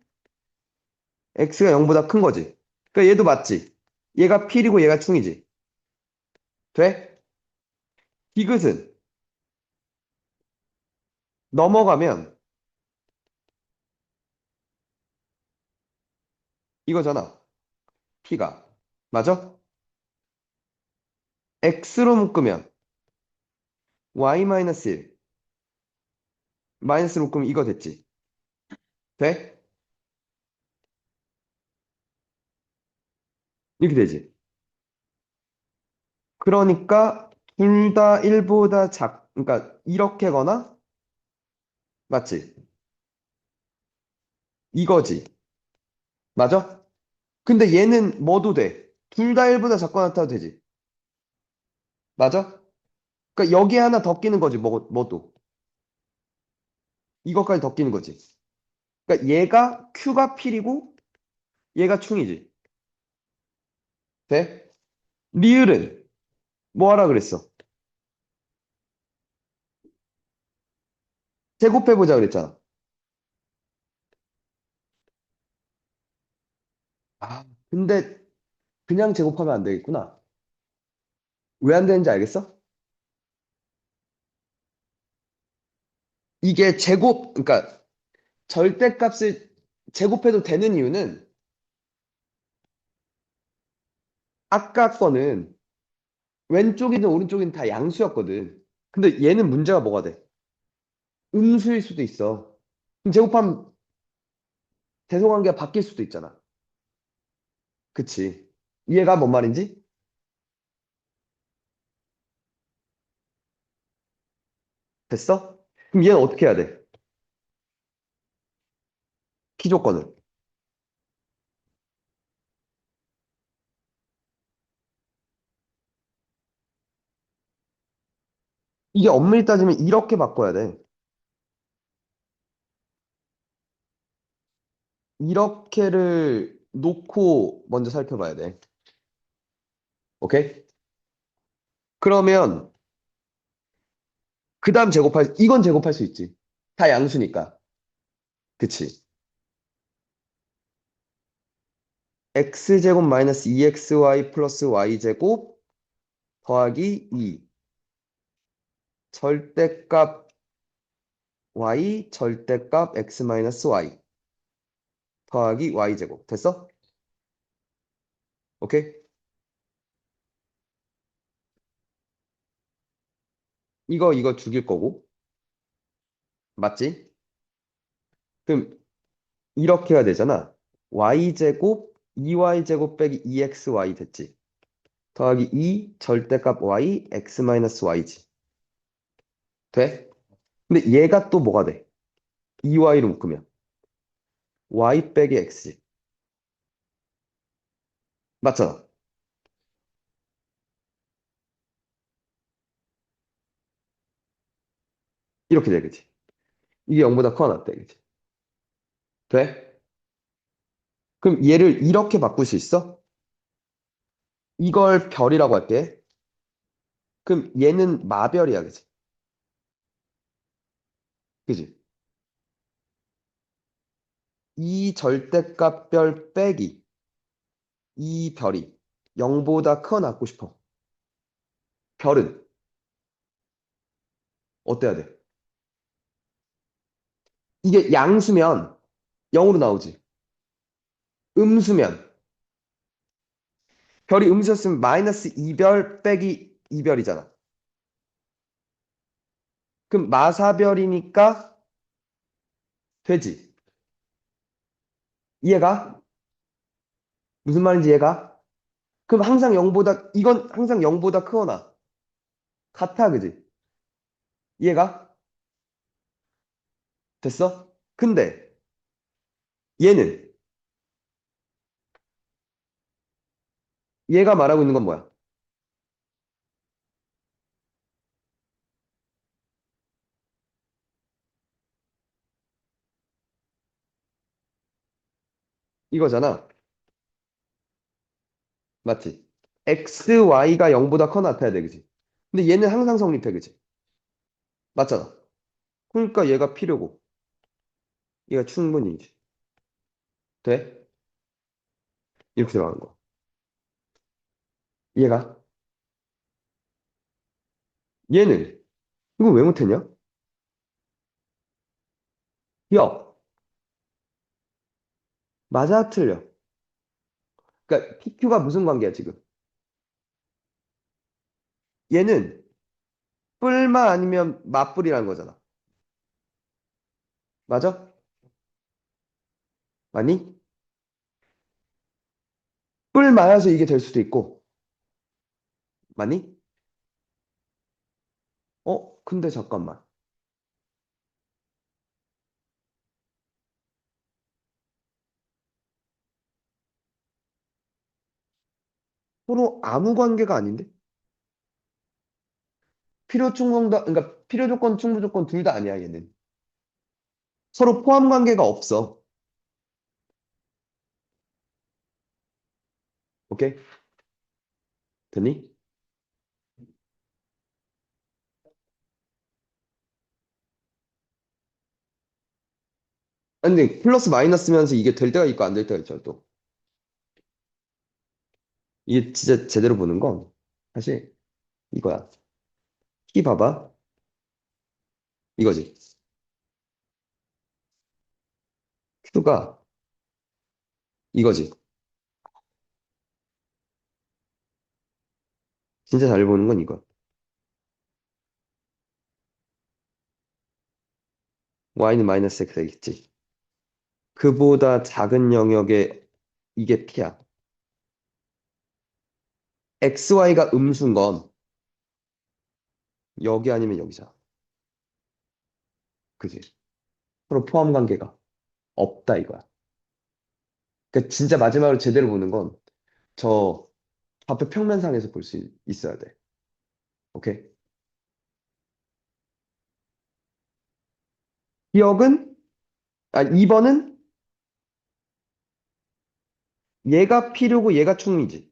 [SPEAKER 1] X가 0보다 큰 거지. 그러니까 얘도 맞지? 얘가 필이고 얘가 충이지. 돼? 디귿은 넘어가면 이거잖아. P가. 맞아? X로 묶으면 Y-1 마이너스로 묶으면 이거 됐지. 돼? 이렇게 되지. 그러니까 둘 다 1보다 그러니까 이렇게거나 맞지? 이거지. 맞아? 근데 얘는 뭐도 돼. 둘 다 1보다 작거나 같아도 되지. 맞아? 그러니까 여기에 하나 더 끼는 거지. 뭐도. 이것까지 더 끼는 거지. 그러니까 얘가 Q가 필이고 얘가 충이지. 돼? 리을은 뭐 하라 그랬어? 제곱해보자 그랬잖아. 아, 근데 그냥 제곱하면 안 되겠구나. 왜 안 되는지 알겠어? 이게 그러니까 절대값을 제곱해도 되는 이유는 아까 거는 왼쪽이든 오른쪽이든 다 양수였거든. 근데 얘는 문제가 뭐가 돼? 음수일 수도 있어. 그럼 제곱하면 대소관계가 바뀔 수도 있잖아. 그치? 이해가 뭔 말인지? 됐어? 그럼 얘는 어떻게 해야 돼? 키 조건을. 이게 엄밀히 따지면 이렇게 바꿔야 돼. 이렇게를 놓고 먼저 살펴봐야 돼. 오케이? 그러면 그 다음 이건 제곱할 수 있지. 다 양수니까. 그치? x제곱 마이너스 2xy 플러스 y제곱 더하기 2 절대값 y 절대값 x 마이너스 y 더하기 y제곱 됐어? 오케이? 이거 죽일 거고. 맞지? 그럼 이렇게 해야 되잖아. y제곱 2y제곱 빼기 2xy 됐지. 더하기 2 절대값 y x 마이너스 y지. 돼? 근데 얘가 또 뭐가 돼? 2y로 묶으면 y 빼기 x. 맞잖아. 이렇게 되겠지. 이게 0보다 커 낫다 이거지. 돼? 그럼 얘를 이렇게 바꿀 수 있어? 이걸 별이라고 할게. 그럼 얘는 마별이야, 그지? 그지? 이 절대값 별 빼기 이 별이 0보다 커 낫고 싶어. 별은 어때야 돼? 이게 양수면 0으로 나오지. 음수면 별이 음수였으면 마이너스 2별 빼기 2별이잖아. 그럼 마사별이니까 되지. 이해가? 무슨 말인지 이해가? 그럼 항상 0보다 이건 항상 0보다 크거나 같아, 그지? 이해가? 됐어? 근데 얘는 얘가 말하고 있는 건 뭐야? 이거잖아. 맞지? x, y가 0보다 커 나타야 돼, 그지? 근데 얘는 항상 성립해, 그지? 맞잖아. 그러니까 얘가 필요고, 얘가 충분히 돼? 이렇게 들어가는 거. 얘가 얘는 이거 왜 못했냐? 야, 맞아, 틀려. 그러니까 PQ가 무슨 관계야, 지금? 얘는 뿔마 아니면 맞뿔이라는 거잖아. 맞아? 아니? 뿔마여서 이게 될 수도 있고, 맞니? 근데 잠깐만. 서로 아무 관계가 아닌데? 필요 충분다, 그러니까 필요 조건, 충분 조건 둘 다 아니야, 얘는. 서로 포함 관계가 없어. 오케이? 됐니? 아니, 근데 플러스 마이너스면서 이게 될 때가 있고 안 될 때가 있죠, 또. 이게 진짜 제대로 보는 건 사실 이거야. 키 봐봐. 이거지. Q가 이거지. 진짜 잘 보는 건 이거. Y는 마이너스 X겠지. 그보다 작은 영역에 이게 P야. XY가 음수인 건 여기 아니면 여기잖아. 그지? 서로 포함 관계가 없다 이거야. 그러니까 진짜 마지막으로 제대로 보는 건 저 좌표 평면상에서 볼 수 있어야 돼. 오케이? 기억은 2번은 얘가 필요고 얘가 충이지.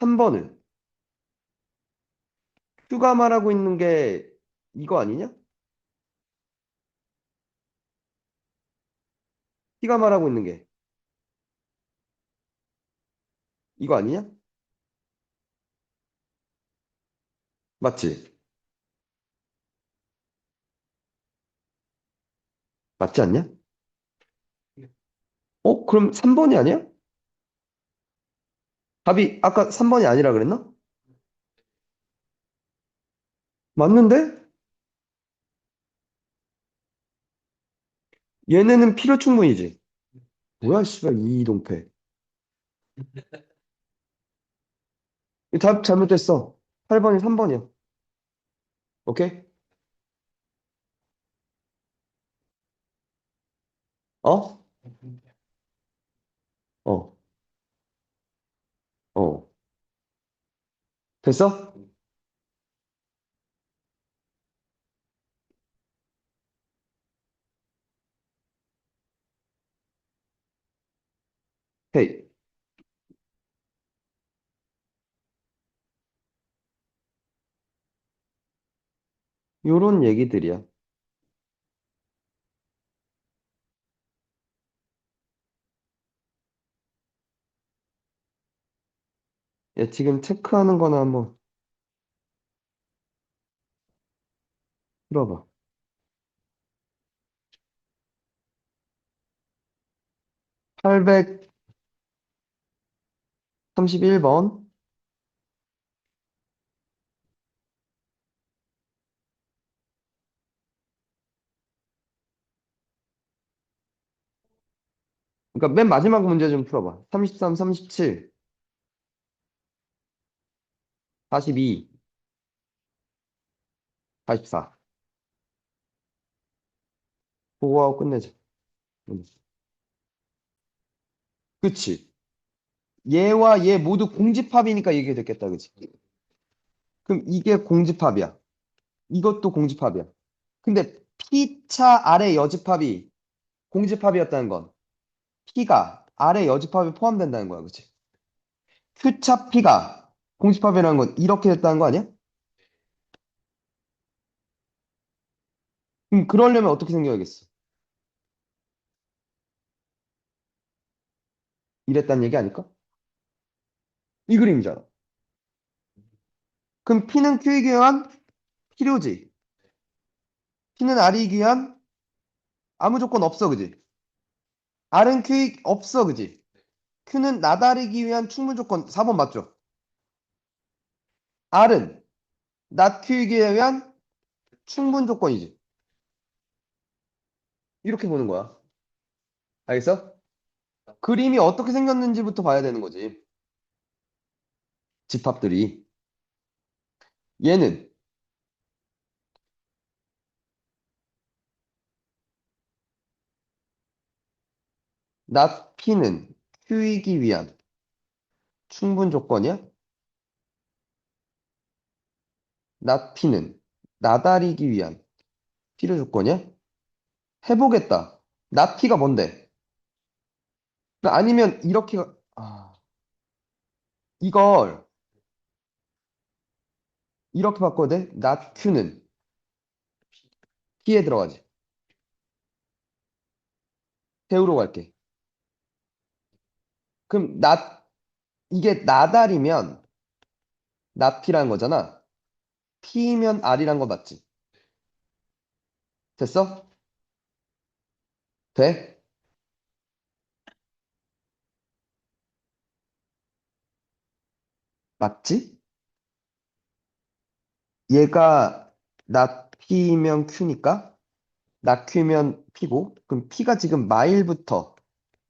[SPEAKER 1] 3번은 Q가 말하고 있는 게 이거 아니냐? P가 말하고 있는 게 이거 아니냐? 맞지? 맞지 않냐? 그럼 3번이 아니야? 답이 아까 3번이 아니라 그랬나? 맞는데? 얘네는 필요 충분이지. 뭐야, 씨발, 이 이동패. 답 잘못됐어. 8번이 3번이야. 오케이? 어? 어, 어. 됐어? 헤이. 요런 얘기들이야. 야, 지금 체크하는 거나 한번 들어봐. 831번. 그러니까 맨 마지막 문제 좀 풀어봐. 33, 37, 42, 44. 그거하고 끝내자. 음. 그치? 얘와 얘 모두 공집합이니까 이게 됐겠다, 그치? 그럼 이게 공집합이야. 이것도 공집합이야. 근데 P차 아래 여집합이 공집합이었다는 건 P가 아래 여집합에 포함된다는 거야, 그치? Q차 P가 공집합이라는 건 이렇게 됐다는 거 아니야? 그럼 그러려면 어떻게 생겨야겠어? 이랬단 얘기 아닐까? 이 그림이잖아. 그럼 P는 Q이기 위한 필요지. P는 R이기 위한 아무 조건 없어, 그지? R은 Q이 없어, 그지? Q는 나다르기 위한 충분 조건 4번 맞죠? R은 not Q이기 위한 충분 조건이지. 이렇게 보는 거야. 알겠어? 그림이 어떻게 생겼는지부터 봐야 되는 거지. 집합들이. 얘는 not P는 Q이기 위한 충분 조건이야? not P는 나다리기 위한 필요 조건이야? 해보겠다. not P가 뭔데? 아니면 이렇게 이걸 이렇게 바꿔야 돼? not Q는 P에 들어가지. 세우러 갈게. 그럼 이게 나달이면 not P라는 거잖아. P면 R이란 거 맞지? 됐어? 돼? 맞지? 얘가 not P면 Q니까 not Q면 P고 그럼 P가 지금 마일부터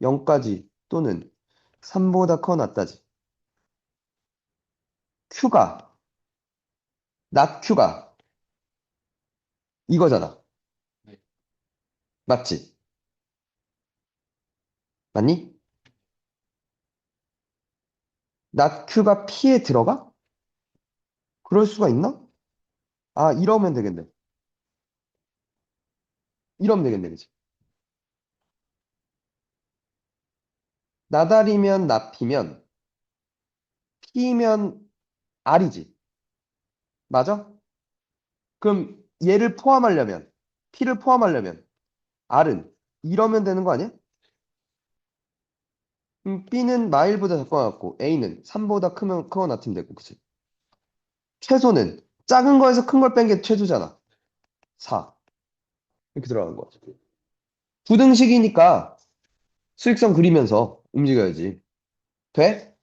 [SPEAKER 1] 0까지 또는 3보다 커 낫다지. Q가 not Q가 이거잖아.
[SPEAKER 2] 네.
[SPEAKER 1] 맞지? 맞니? not Q가 P에 들어가? 그럴 수가 있나? 아, 이러면 되겠네. 이러면 되겠네, 그치? 나달이면 나피면 P면 R이지. 맞아? 그럼 얘를 포함하려면 P를 포함하려면 R은 이러면 되는 거 아니야? B는 마일보다 작고 같고 A는 3보다 크면 크거나 같으면 되고 그치? 최소는 작은 거에서 큰 걸 뺀 게 최소잖아. 4 이렇게 들어가는 거야. 부등식이니까 수익선 그리면서 움직여야지. 돼?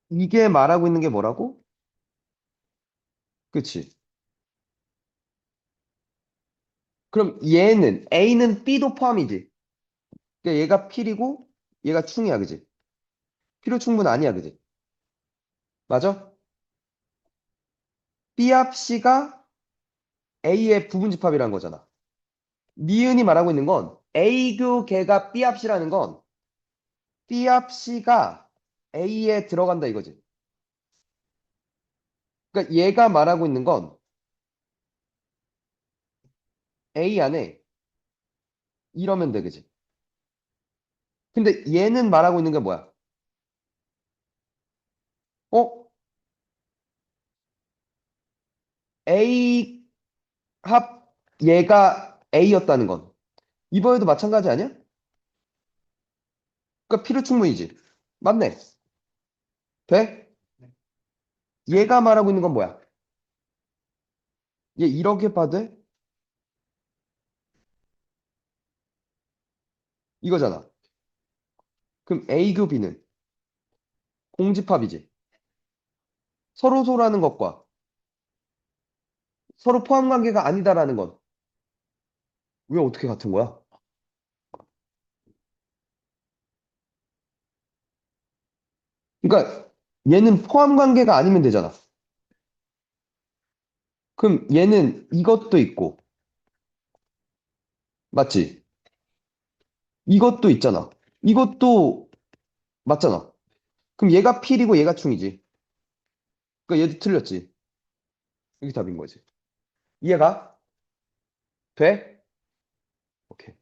[SPEAKER 1] 이게 말하고 있는 게 뭐라고? 그치? 그럼 얘는, A는 B도 포함이지. 그러니까 얘가 필이고, 얘가 충이야, 그지? 필요 충분 아니야, 그지? 맞아? B 합 C가 A의 부분집합이라는 거잖아. 니은이 말하고 있는 건 A교 걔가 B 합 C라는 건 B 합 C가 A에 들어간다 이거지. 그러니까 얘가 말하고 있는 건 A 안에 이러면 돼, 그지? 근데 얘는 말하고 있는 게 뭐야? 어? A 합 얘가 A였다는 건 이번에도 마찬가지 아니야? 그러니까 필요 충분이지. 맞네. 돼? 얘가 말하고 있는 건 뭐야? 얘 이렇게 봐도 돼? 이거잖아. 그럼 A교 B는 공집합이지. 서로소라는 것과 서로 포함 관계가 아니다라는 건 왜 어떻게 같은 거야? 그러니까 얘는 포함 관계가 아니면 되잖아. 그럼 얘는 이것도 있고, 맞지? 이것도 있잖아. 이것도 맞잖아. 그럼 얘가 필이고 얘가 충이지. 그러니까 얘도 틀렸지. 이게 답인 거지. 이해가 돼? 오케이.